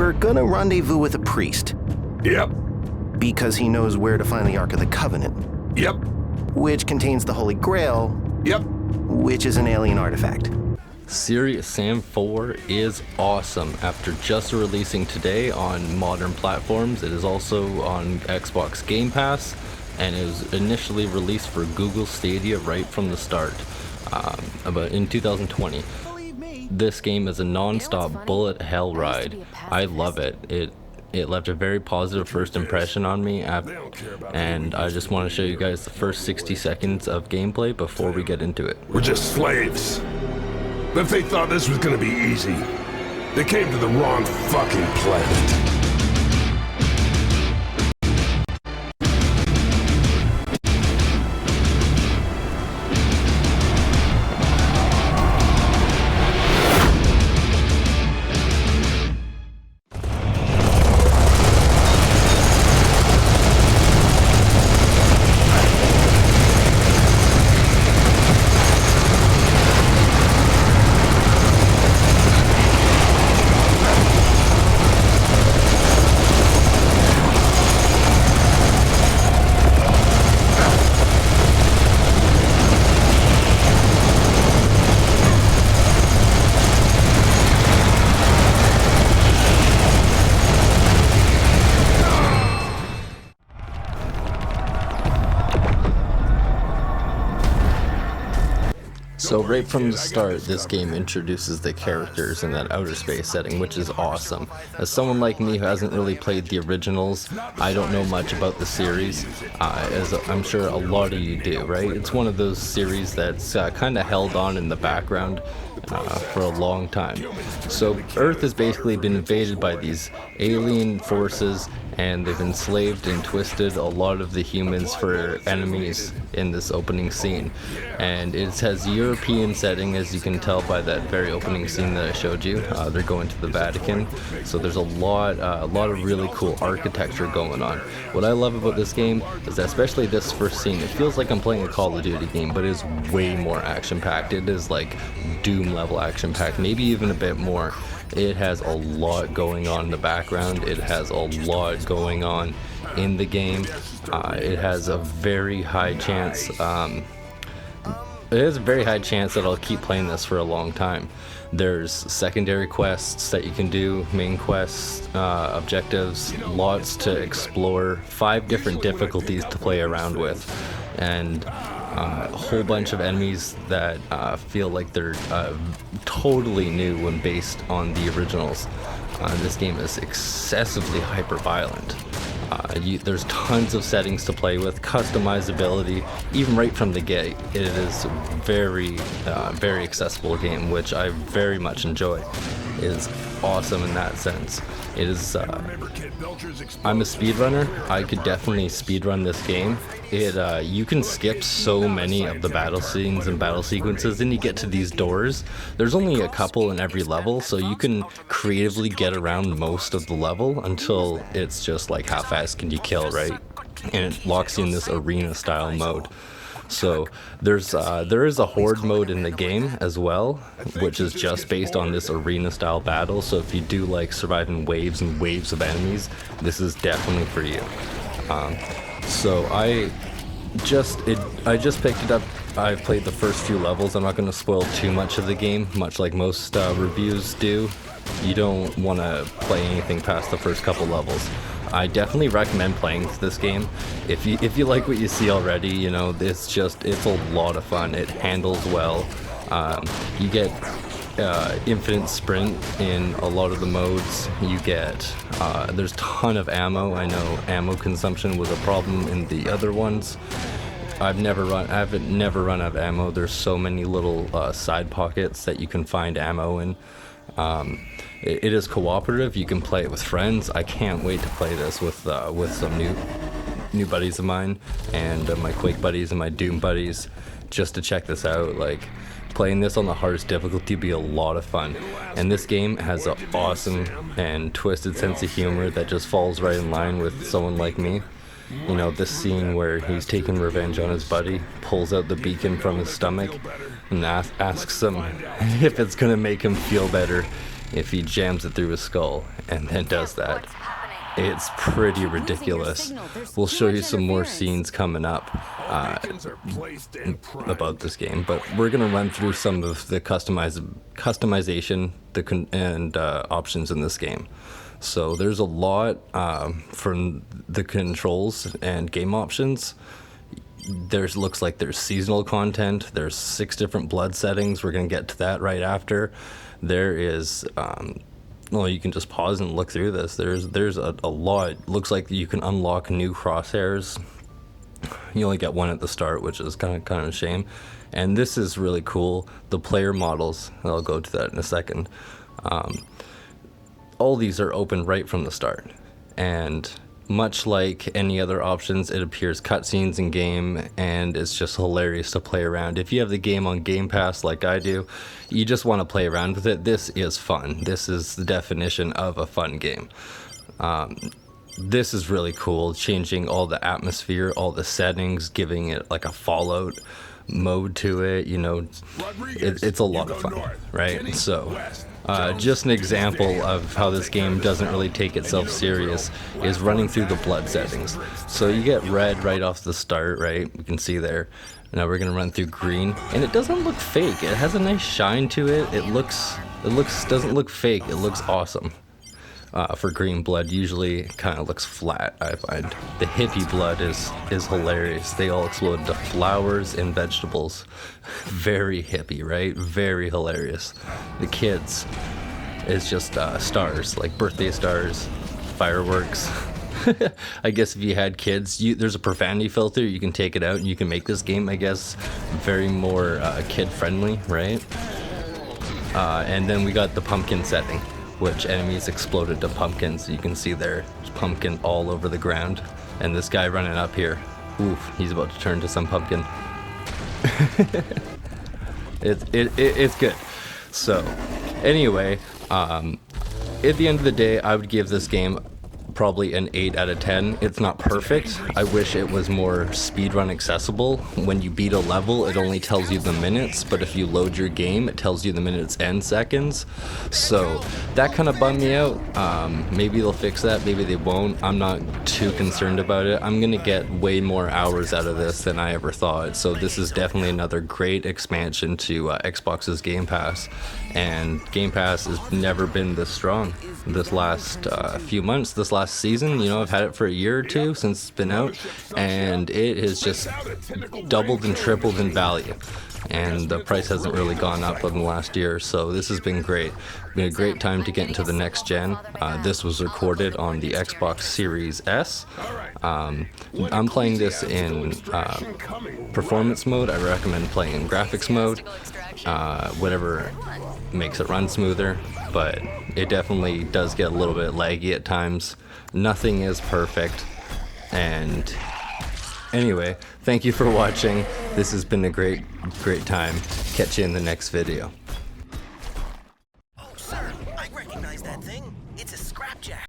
You're gonna rendezvous with a priest. Yep. Because he knows where to find the Ark of the Covenant. Yep. Which contains the Holy Grail. Yep. Which is an alien artifact. Serious Sam 4 is awesome. After just releasing today on modern platforms, it is also on Xbox Gamepass, and it was initially released for Google Stadia right from the start, about in 2020. This game is a non-stop bullet hell ride. I love it. It left a very positive first impression on me, and I just want to show you guys the first 60 seconds of gameplay before we get into it. We're just slaves. If they thought this was gonna be easy, they came to the wrong fucking planet. So right from the start, this game introduces the characters in that outer space setting, which is awesome. As someone like me who hasn't really played the originals, I don't know much about the series, as I'm sure a lot of you do, right? It's one of those series that's kind of held on in the background for a long time. So Earth has basically been invaded by these alien forces, and they've enslaved and twisted a lot of the humans for enemies in this opening scene. And it has European setting, as you can tell by that very opening scene that I showed you. They're going to the Vatican, so there's a lot of really cool architecture going on. What I love about this game is that, especially this first scene, it feels like I'm playing a Call of Duty game, but it is way more action-packed. It is like Doom level action-packed, maybe even a bit more. It has a lot going on in the background. It has a lot going on in the game. It has a very high chance. That I'll keep playing this for a long time. There's secondary quests that you can do, main quests, objectives, lots to explore, 5 different difficulties to play around with, and a whole bunch of enemies that feel like they're totally new when based on the originals. This game is excessively hyper-violent. There's tons of settings to play with, customizability, even right from the gate. It is very accessible game, which I very much enjoy. It is awesome in that sense. It is, I'm a speedrunner. I could definitely speedrun this game. You can skip so many of the battle scenes and battle sequences, and you get to these doors. There's only a couple in every level, so you can creatively get around most of the level until it's just like, how fast can you kill, right? And it locks you in this arena style mode. So there is a horde mode in the game as well, which is just based on this arena style battle. So if you do like surviving waves and waves of enemies, this is definitely for you. So I just picked it up. I've played the first few levels. I'm not going to spoil too much of the game, much like most reviews do. You don't want to play anything past the first couple levels. I definitely recommend playing this game. If you like what you see already, you know, it's a lot of fun. It handles well. You get infinite sprint in a lot of the modes. You get there's a ton of ammo. I know ammo consumption was a problem in the other ones. I've never run out of ammo. There's so many little side pockets that you can find ammo in. It is cooperative. You can play it with friends. I can't wait to play this with some new buddies of mine, and my Quake buddies and my Doom buddies, just to check this out. Like, playing this on the hardest difficulty would be a lot of fun. And this game has an awesome and twisted sense of humor that just falls right in line with someone like me. You know, this scene where he's taking revenge on his buddy, pulls out the beacon from his stomach, and asks him if it's gonna make him feel better. if he jams it through his skull and then does that. It's pretty ridiculous. We'll show you some more scenes coming up about this game, but we're gonna run through some of the customization and options in this game. So there's a lot from the controls and game options. Looks like there's seasonal content. There's 6 different blood settings. We're gonna get to that right after. There is well, you can just pause and look through this. There's a lot. Looks like you can unlock new crosshairs. You only get one at the start, which is kind of a shame. And this is really cool. The player models, I'll go to that in a second. All these are open right from the start. And much like any other options, it appears cutscenes in game, and it's just hilarious to play around. If you have the game on Gamepass like I do, you just want to play around with it. This is fun. This is the definition of a fun game. This is really cool, changing all the atmosphere, all the settings, giving it like a Fallout mode to it. You know, it's a lot of fun, right? So just an example of how this game doesn't really take itself serious is running through the blood settings. So you get red right off the start, right? You can see there. Now we're gonna run through green, and it doesn't look fake. It has a nice shine to it. It doesn't look fake. It looks awesome. For green blood, usually it kind of looks flat, I find. The hippie blood is hilarious. They all explode into flowers and vegetables. Very hippie, right? Very hilarious. The kids is just stars, like birthday stars, fireworks. I guess if you had kids, there's a profanity filter. You can take it out and you can make this game, I guess, very more kid-friendly, right? And then we got the pumpkin setting, which enemies exploded to pumpkins. You can see there's pumpkin all over the ground. And this guy running up here, oof, he's about to turn to some pumpkin. It's good. So, anyway, at the end of the day, I would give this game probably an 8 out of 10. It's not perfect. I wish it was more speedrun accessible. When you beat a level, it only tells you the minutes, but if you load your game, it tells you the minutes and seconds. So that kind of bummed me out. Maybe they'll fix that, maybe they won't. I'm not too concerned about it. I'm gonna get way more hours out of this than I ever thought. So this is definitely another great expansion to Xbox's Game Pass. And Game Pass has never been this strong. This last few months, this last season, you know, I've had it for a year or two since it's been out, and it has just doubled and tripled in value. And the price hasn't really gone up in the last year, so this has been great. It's been a great time to get into the next gen. This was recorded on the Xbox Series S. I'm playing this in performance mode. I recommend playing in graphics mode, whatever makes it run smoother, but it definitely does get a little bit laggy at times. Nothing is perfect. And anyway, thank you for watching. This has been a great time. Catch you in the next video.